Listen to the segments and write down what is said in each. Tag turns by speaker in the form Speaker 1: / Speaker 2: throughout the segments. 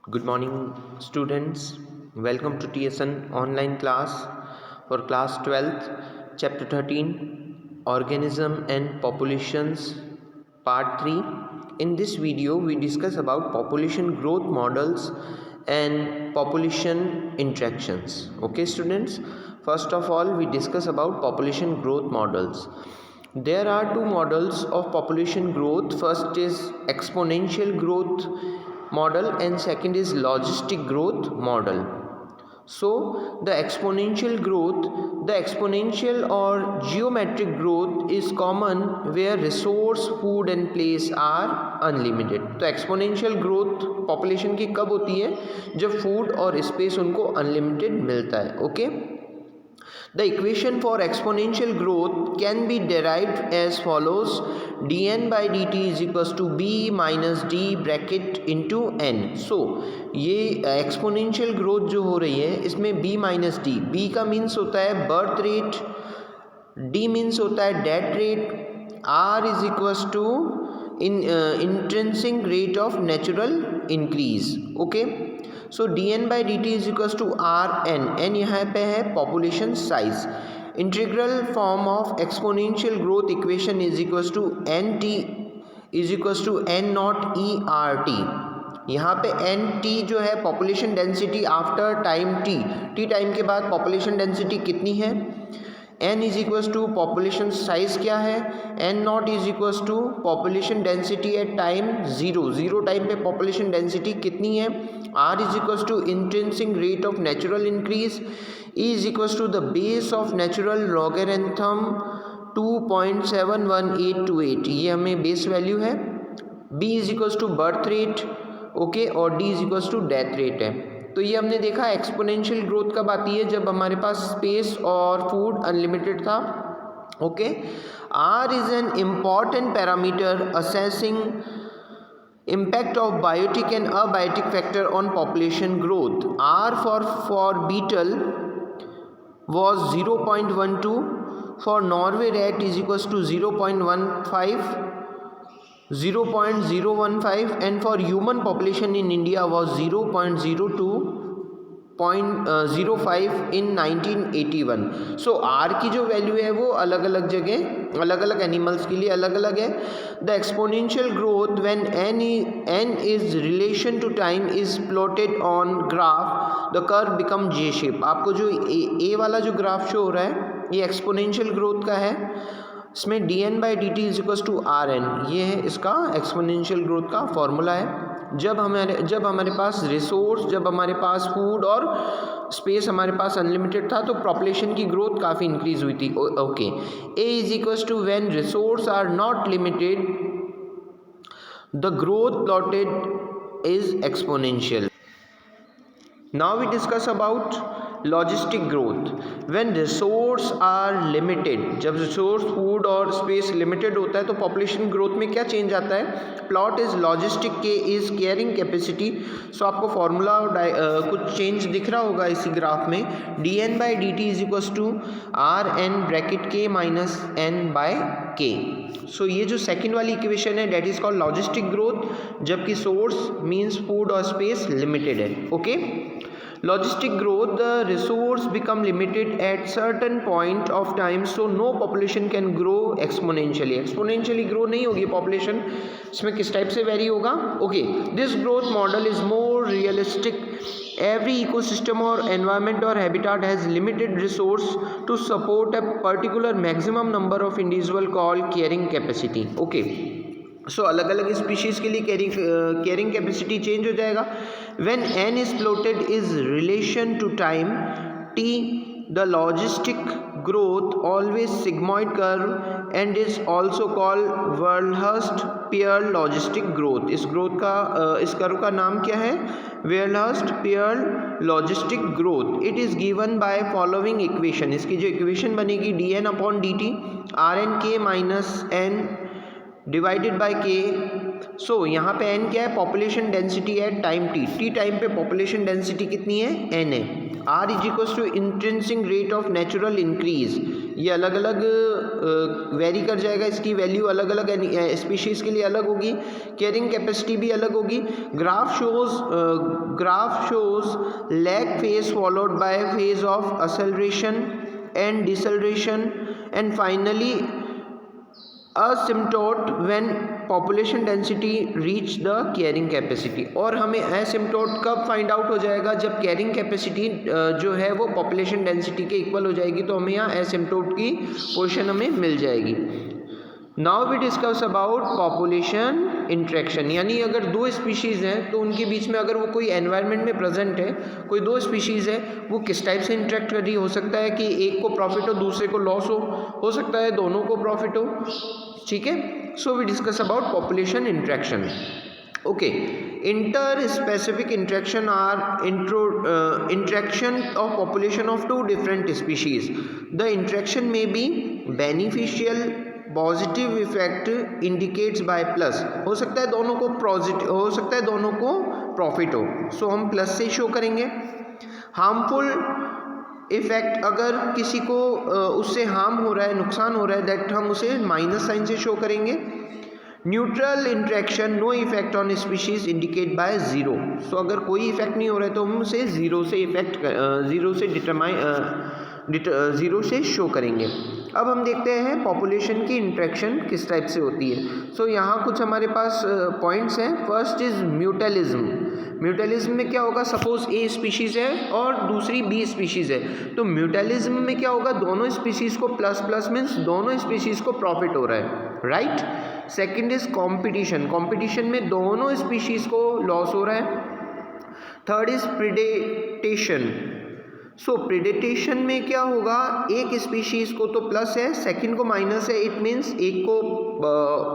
Speaker 1: Good morning, students. Welcome to TSN online class for class 12th, chapter 13, Organism and Populations, part 3. In this video, we discuss about population growth models and population interactions. Okay, students? First of all, we discuss about population growth models. There are two models of population growth. First is exponential growth model and second is logistic growth model. So the exponential or geometric growth is common where resource, food and place are unlimited. तो exponential growth population की कब होती है? जब food और space उनको unlimited मिलता है. Okay? The equation for exponential growth can be derived as follows: dn by dt is equals to b minus d bracket into n. So ये exponential growth जो हो रही है इसमें b minus d, b का means होता है birth rate, d means होता है death rate, r is equals to intrinsic rate of natural increase. Okay, so dn by dt is equals to R N यहाँ पे है population size. Integral form of exponential growth equation is equals to N T is equals to N not E R T. यहाँ पे N T जो है population density after time T time के बाद population density कितनी है. n is equals to population size क्या है. n not is equals to population density at time zero time पे पॉपुलेशन डेंसिटी कितनी है. r is equals to intrinsic rate of natural increase. e is equals to the base of natural logarithm 2.71828, ये हमें base value है. b is equals to birth rate. Okay, और d is equals to death rate है. तो ये हमने देखा exponential growth कब आती है, जब हमारे पास स्पेस और फूड अनलिमिटेड था. Okay, R is an important parameter assessing impact of biotic and abiotic factor on population growth. R for beetle was 0.12, for Norway rat is equals to 0.015, and for human population in India was 0.05 in 1981. So are की जो value है वो अलग अलग जगह अलग अलग animals के लिए अलग अलग है. The exponential growth when n is relation to time is plotted on graph, the curve become J shape. आपको जो ए वाला जो ग्राफ शो हो रहा है ये एक्सपोनेंशियल ग्रोथ का है. इसमें dn by dt is equals to R N, ये है इसका एक्सपोनेंशियल ग्रोथ का फॉर्मूला है. जब हमारे पास रिसोर्स, जब हमारे पास फूड और स्पेस हमारे पास अनलिमिटेड था तो पॉपुलेशन की ग्रोथ काफ़ी इंक्रीज हुई थी. Okay, A is equals to when resource are not limited the growth plotted is exponential. Now we discuss about logistic growth. When resource are limited, जब resource food और space limited होता है तो population growth में क्या change आता है. Plot is logistic, के इज कैरिंग कैपेसिटी. सो आपको फॉर्मूला कुछ चेंज दिख रहा होगा इसी ग्राफ में. dn by D T is equals to R N bracket K minus N by K. So ये जो सेकेंड वाली इक्वेशन है that is called logistic growth, जबकि सोर्स मीन्स फूड और स्पेस लिमिटेड है. Okay, logistic growth, the resource become limited at certain point of time, so no population can grow exponentially grow नहीं होगी population. इसमें किस type से very होगा. Okay, this growth model is more realistic. Every ecosystem or environment or habitat has limited resource to support a particular maximum number of individual called carrying capacity. Okay, so अलग अलग species के लिए carrying capacity change हो जाएगा. When n is plotted is relation to time t, the logistic growth always sigmoid curve and is also called Verhulst Pearl logistic growth. इस curve का नाम क्या है. Verhulst Pearl logistic growth. It is given by following equation. इसकी जो equation बनेगी dn upon dt r N K minus N divided by K. So यहाँ पे n क्या है, पॉपुलेशन डेंसिटी है टाइम t टाइम पे पॉपुलेशन डेंसिटी कितनी है, n है. r is equals to intrinsic rate of natural increase, ये अलग अलग वेरी कर जाएगा, इसकी वैल्यू अलग अलग स्पीशीज़ के लिए अलग होगी, कैरिंग कैपेसिटी भी अलग होगी। Graph shows lag phase followed by phase of acceleration and deceleration and finally asymptote when population density reach the carrying capacity। और हमें asymptote कब फाइंड आउट हो जाएगा, जब कैरिंग कैपेसिटी जो है वो पॉपुलेशन डेंसिटी के इक्वल हो जाएगी, तो हमें यहाँ asymptote की पोजीशन हमें मिल जाएगी। Now we discuss about population interaction, यानी अगर दो स्पीशीज़ हैं तो उनके बीच में अगर वो कोई एनवायरनमेंट में प्रेजेंट है, कोई दो स्पीशीज़ है, वो किस टाइप से इंटरेक्ट कर रही हो सकता है कि एक को प्रॉफिट हो दूसरे को लॉस हो सकता है दोनों को प्रॉफिट हो, ठीक है। So we discuss about population interaction. Okay, inter specific interaction are interaction of population of two different species. The interaction में be beneficial, positive effect indicates by plus, हो सकता है दोनों को पॉजिटिव, हो सकता है दोनों को प्रॉफिट हो, सो हम प्लस से शो करेंगे। हार्मफुल इफेक्ट, अगर किसी को उससे हार्म हो रहा है, नुकसान हो रहा है, दैट हम उसे माइनस साइन से शो करेंगे। Neutral interaction, no effect on species indicate by zero, so अगर कोई इफेक्ट नहीं हो रहा है तो हम उसे जीरो से शो करेंगे। अब हम देखते हैं पॉपुलेशन की इंट्रैक्शन किस टाइप से होती है। सो यहाँ कुछ हमारे पास पॉइंट्स हैं। First is mutualism. म्यूटलिज्म में क्या होगा, सपोज ए स्पीशीज़ है और दूसरी बी स्पीशीज़ है, तो म्यूटलिज्म में क्या होगा, दोनों स्पीशीज़ को प्लस प्लस मीन्स दोनों स्पीशीज़ को प्रॉफिट हो रहा है, right. Second is competition, competition में दोनों स्पीशीज़ को लॉस हो रहा है। थर्ड इज प्रिडेटेशन, सो प्रिडेटेशन में क्या होगा, एक स्पीशीज़ को तो प्लस है, सेकंड को माइनस है, इट मीन्स एक को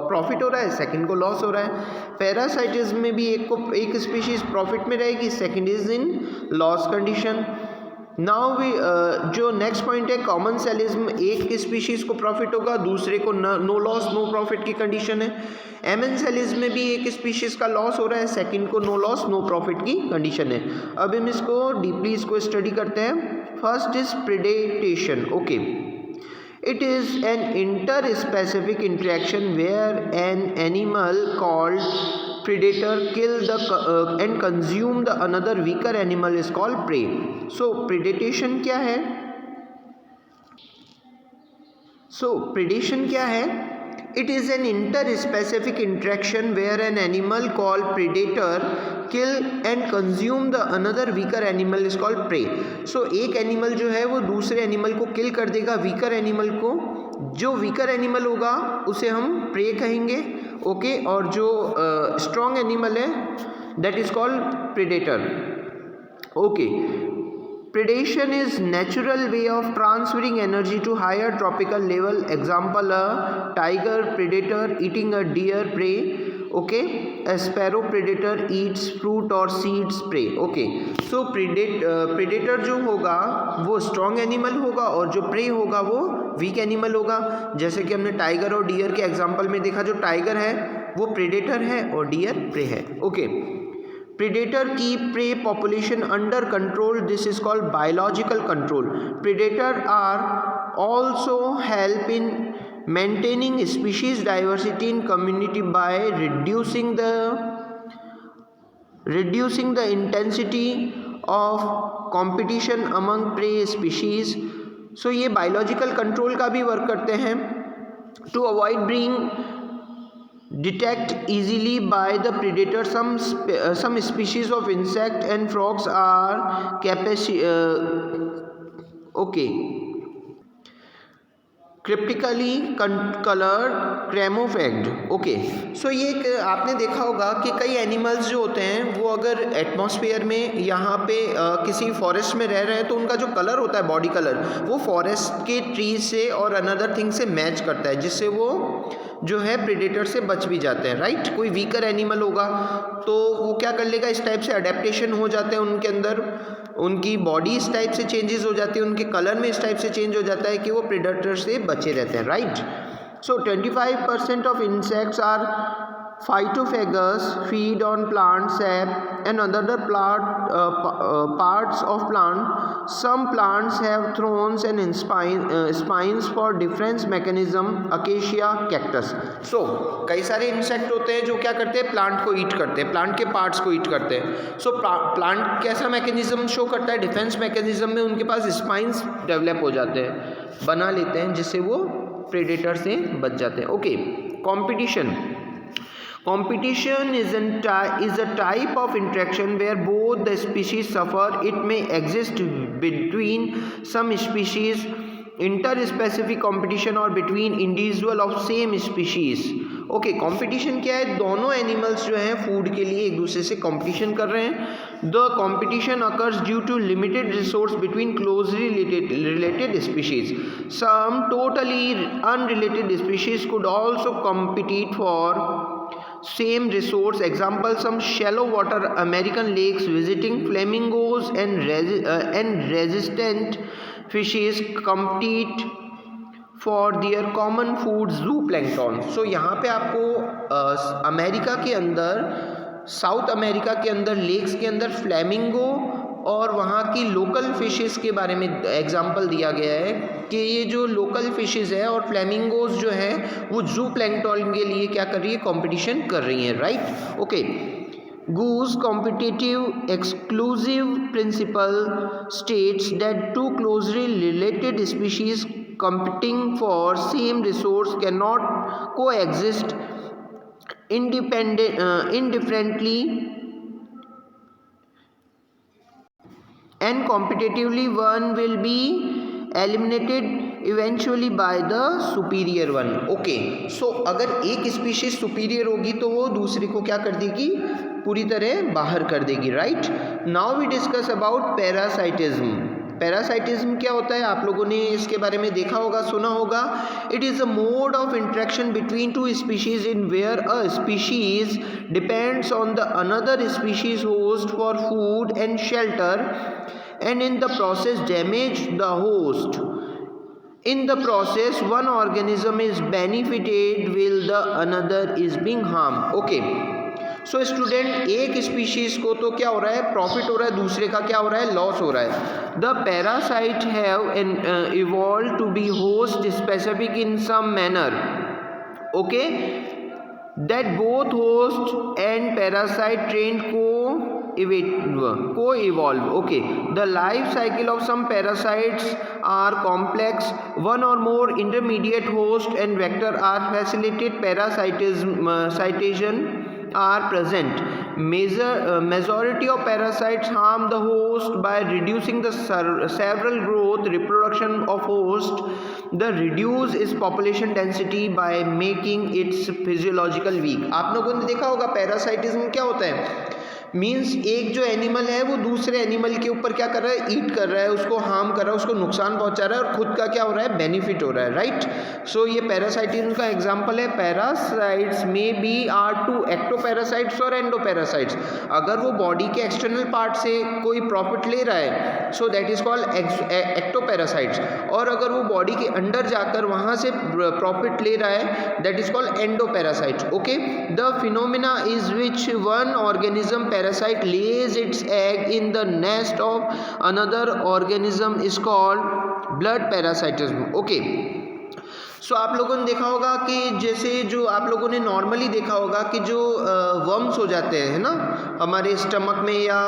Speaker 1: प्रॉफिट हो रहा है, सेकंड को लॉस हो रहा है। पैरासाइटिज्म में भी एक स्पीशीज़ प्रॉफिट में रहेगी, second is in loss condition. Now we जो नेक्स्ट पॉइंट है कॉमनसेलिज्म, एक स्पीशीज़ को प्रॉफिट होगा, दूसरे को नो लॉस नो प्रॉफिट की कंडीशन है। एमेंसेलिज्म में भी एक स्पीशीज़ का लॉस हो रहा है, सेकंड को नो लॉस नो प्रॉफिट की कंडीशन है। अब हम इसको डीपली इसको स्टडी करते हैं। First is predation. Okay, it is an inter specific interaction where an animal called predator kill and consume the another weaker animal is called prey। so predation क्या है, predation क्या है, it is an inter-specific interaction where an animal called predator kill and consume the another weaker animal is called prey। so एक animal जो है वो दूसरे animal को किल कर देगा, वीकर एनिमल को, जो वीकर एनिमल होगा उसे हम प्रे कहेंगे, ओके और जो स्ट्रॉन्ग एनिमल है that is called predator. Okay, predation is natural way of transferring energy to higher tropical level, example a tiger predator eating a deer prey, okay, a sparrow predator eats fruit or seeds prey। okay, so predator जो होगा वो strong animal होगा और जो prey होगा वो weak animal होगा। जैसे कि हमने टाइगर और डियर के एग्जांपल में देखा, जो टाइगर है वो predator है और डियर prey है। okay, predator keep prey population under control, this is called biological control। predator are also help in maintaining species diversity in community by reducing the intensity of competition among prey species। so ये biological control का भी work करते हैं। to avoid being detect easily by the predator, some species of insect and frogs are cryptically coloured camouflaged. Okay, so ये आपने देखा होगा कि कई एनिमल्स जो होते हैं वो अगर एटमॉस्फेयर में यहाँ पे किसी फॉरेस्ट में रह रहे हैं तो उनका जो कलर होता है, बॉडी कलर, वो फॉरेस्ट के ट्री से और अनदर थिंग से मैच करता है, जिससे वो जो है प्रेडेटर से बच भी जाते हैं, राइट। कोई वीकर एनिमल होगा तो वो क्या कर लेगा, इस टाइप से अडेप्टेशन हो जाते हैं उनके अंदर, उनकी बॉडी इस टाइप से चेंजेस हो जाती है, उनके कलर में इस टाइप से चेंज हो जाता है कि वो प्रेडेटर से बचे रहते हैं, right. So 25% of insects are Phytophagous feed on plant sap and other parts of plant. Some plants have thorns and spines for defense mechanism. Acacia, cactus. So कई सारे इंसेक्ट होते हैं जो क्या करते हैं, प्लांट को ईट करते हैं, प्लांट के पार्ट्स को ईट करते हैं. सो प्लांट कैसा मैकेनिज्म शो करता है, डिफेंस मैकेनिज्म में उनके पास स्पाइंस डेवलप हो जाते हैं, बना लेते हैं, जिससे वो प्रेडेटर से बच जाते हैं. Okay, competition. Competition is a type of interaction where both the species suffer. It may exist between some species, interspecific competition, or between individual of same species. Okay, competition क्या है, दोनों एनिमल्स जो हैं food के लिए एक दूसरे से कंपटीशन कर रहे हैं. The competition occurs due to limited resource between closely related species. Some totally unrelated species could also compete for same resource. Example, some shallow water American lakes visiting flamingos and resistant fishes compete for their common food zooplankton. So यहाँ पे आपको America के अंदर, south America के अंदर lakes के अंदर flamingo और वहाँ की लोकल फिशेस के बारे में एग्जाम्पल दिया गया है कि ये जो लोकल फिशेस है और फ्लैमिंगोज जो हैं वो जू प्लैंकटन के लिए क्या कर रही है, कंपटीशन कर रही हैं. Right. Okay. Goose competitive exclusive principle states that two closely related species competing for same resource cannot coexist indifferently and competitively. One will be eliminated eventually by the superior one. Okay, so अगर एक species superior होगी तो वो दूसरे को क्या कर देगी, पूरी तरह बाहर कर देगी. Right. Now we discuss about parasitism. Parasitism क्या होता है, आप लोगों ने इसके बारे में देखा होगा, सुना होगा. It is a mode of interaction between two species in where a species depends on the another species host for food and shelter and in the process damage the host. In the process one organism is benefited while the another is being harmed. Okay, so student, एक species को तो क्या हो रहा है, profit हो रहा है, दूसरे का क्या हो रहा है, लॉस हो रहा है. The parasite have evolved to be host specific in some manner. Okay, that both host and parasite trained co-evolve. Okay, the life cycle of some parasites are complex. One or more intermediate host and vector are facilitated parasitism are present. Majority of parasites harm the host by reducing the several growth reproduction of host. The reduce its population density by making its physiological weak. आप लोगों ने देखा होगा parasitism क्या होता है, means एक जो एनिमल है वो दूसरे एनिमल के ऊपर क्या कर रहा है, ईट कर रहा है, उसको हार्म कर रहा है, उसको नुकसान पहुंचा रहा है और खुद का क्या हो रहा है, बेनिफिट हो रहा है. राइट. सो ये पैरासाइटिज्म का एग्जांपल है. पैरासाइट्स में बी आर टू एक्टोपैरासाइट्स और एंडोपैरासाइट्स. अगर वो बॉडी के एक्सटर्नल पार्ट से कोई प्रॉफिट ले रहा है so that is called ectoparasites, और अगर वो बॉडी के अंदर जाकर वहाँ से प्रॉफिट ले रहा है that is called endoparasites. Okay. The phenomena is which one organism parasite lays its egg in the nest of another organism is called blood parasitism. Okay, सो आप लोगों ने देखा होगा कि जैसे जो आप लोगों ने नॉर्मली देखा होगा कि जो वर्म्स हो जाते हैं ना हमारे स्टमक में या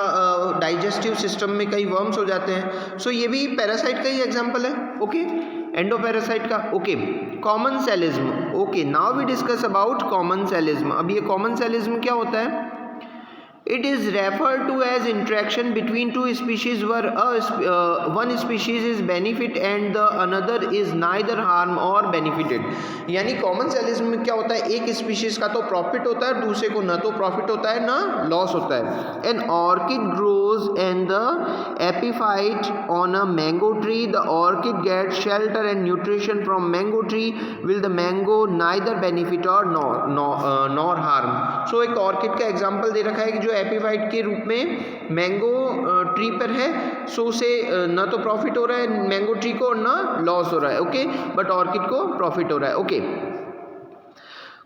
Speaker 1: डाइजेस्टिव सिस्टम में कई वर्म्स हो जाते हैं, सो ये भी पैरासाइट का ही एग्जांपल है. ओके, एंडोपैरासाइट का. Okay, commensalism. Okay, now we discuss about commensalism. अब ये कॉमन सेलिज्म क्या होता है, it is referred to as interaction between two species where one species is benefit and the another is neither harm or benefited. यानी common सेलिज्म में क्या होता है, एक स्पीशीज का तो प्रॉफिट होता है, दूसरे को ना तो प्रॉफिट होता है ना लॉस होता है. An orchid grows and the epiphyte on a mango tree. The orchid get shelter and nutrition from mango tree. Will the mango neither benefit और नॉर हार्म. सो एक ऑर्किड का एग्जाम्पल दे रखा है कि जो एपीफाइट के रूप में मैंगो ट्री पर है, सो उसे ना तो प्रॉफिट हो रहा है मैंगो ट्री को और ना लॉस हो रहा है. ओके, बट ऑर्किड को प्रॉफिट हो रहा है. Okay,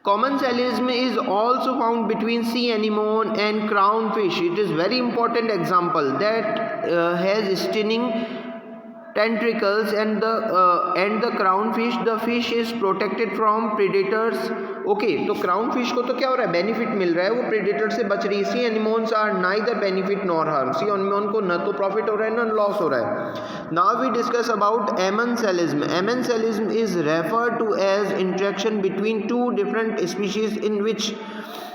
Speaker 1: Commensalism is also found between sea anemone and crownfish. It is very important example that has stinging tentacles, and the crownfish, the fish is protected from predators. Okay, तो crown fish को तो क्या हो रहा है, benefit मिल रहा है, वो प्रेडेटर से बच रही है. Sea anemones are neither benefit nor harm. Sea anemone को न तो प्रॉफिट हो रहा है न लॉस हो रहा है. Now we discuss about amensalism. Amensalism is referred to as interaction between two different species in which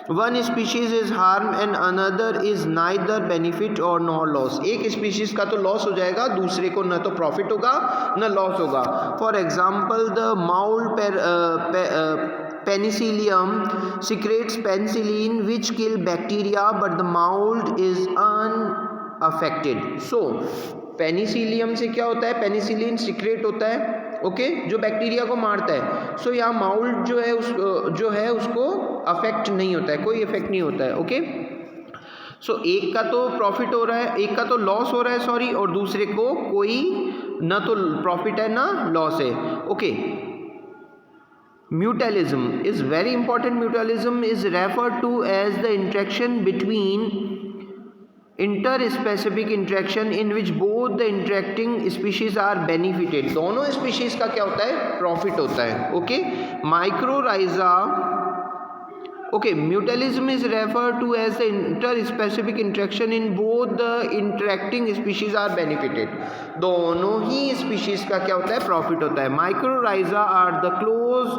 Speaker 1: one species is harm and another is neither benefit और नॉर लॉस. एक स्पीशीज का तो लॉस हो जाएगा, दूसरे को न तो प्रॉफिट होगा न लॉस होगा. For example the mould Penicillium secretes penicillin which kill bacteria but the mold is unaffected. So Penicillium से क्या होता है, पेनिसिलिन सिक्रेट होता है, ओके, जो बैक्टीरिया को मारता है. सो यहाँ माउल्ड जो है उसको अफेक्ट नहीं होता है, कोई इफेक्ट नहीं होता है. ओके, सो एक का तो प्रॉफिट हो रहा है, एक का तो लॉस हो रहा है, सॉरी, और दूसरे को कोई ना तो प्रॉफिट है ना लॉस है. Okay, Mutualism is very important. Mutualism is referred to as the interaction between interspecific interaction in which both the interacting species are benefited. दोनों species का क्या होता है, प्रॉफिट होता है. Okay, mycorrhiza. Okay, mutualism is referred to as the interspecific interaction in both the interacting species are benefited. दोनों ही species का क्या होता है, प्रॉफिट होता है. Mycorrhiza are the close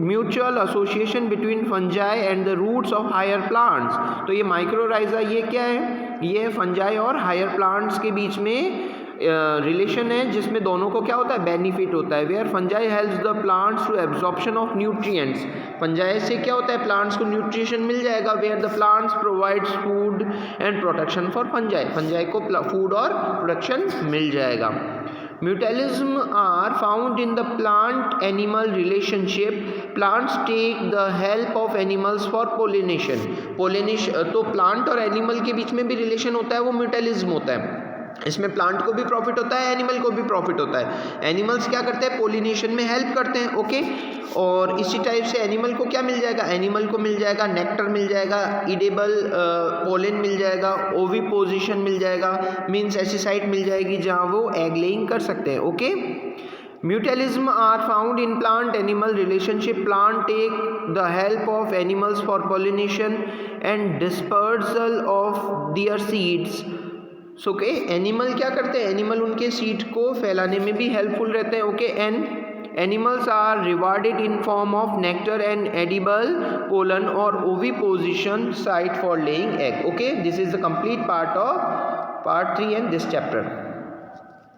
Speaker 1: mutual association between fungi and the roots of higher plants. तो ये mycorrhiza ये क्या है, ये फंजाई और हायर प्लांट्स के बीच में रिलेशन है जिसमें दोनों को क्या होता है, बेनिफिट होता है. Where fungi helps the plants to absorption of nutrients. Fungi से क्या होता है, प्लांट्स को न्यूट्रिशन मिल जाएगा. Where the plants provides food and protection for fungi. Fungi को फूड और प्रोटेक्शन मिल जाएगा. Mutualism are found in the plant-animal relationship. Plants take the help of animals for pollination. तो प्लांट और एनिमल के बीच में भी रिलेशन होता है, वो म्यूटलिज्म होता है. इसमें प्लांट को भी प्रॉफिट होता है, एनिमल को भी प्रॉफिट होता है. एनिमल्स क्या करते हैं, पोलिनेशन में हेल्प करते हैं. ओके, और इसी टाइप से एनिमल को क्या मिल जाएगा, एनिमल को मिल जाएगा नेक्टर मिल जाएगा, इडेबल पोलन मिल जाएगा, ओविपोजिशन मिल जाएगा, मीन्स ऐसी साइट मिल जाएगी जहाँ वो एग लेइंग कर सकते हैं. Okay, Mutualism are found in plant-animal relationship. Plant take the help of animals for pollination and dispersal of their seeds. So okay, animal क्या करते हैं, एनिमल उनके सीड को फैलाने में भी हेल्पफुल रहते हैं. Okay, and animals are rewarded in form of nectar and edible pollen और oviposition site for laying egg. Okay, this is the complete part of part 3 and this chapter.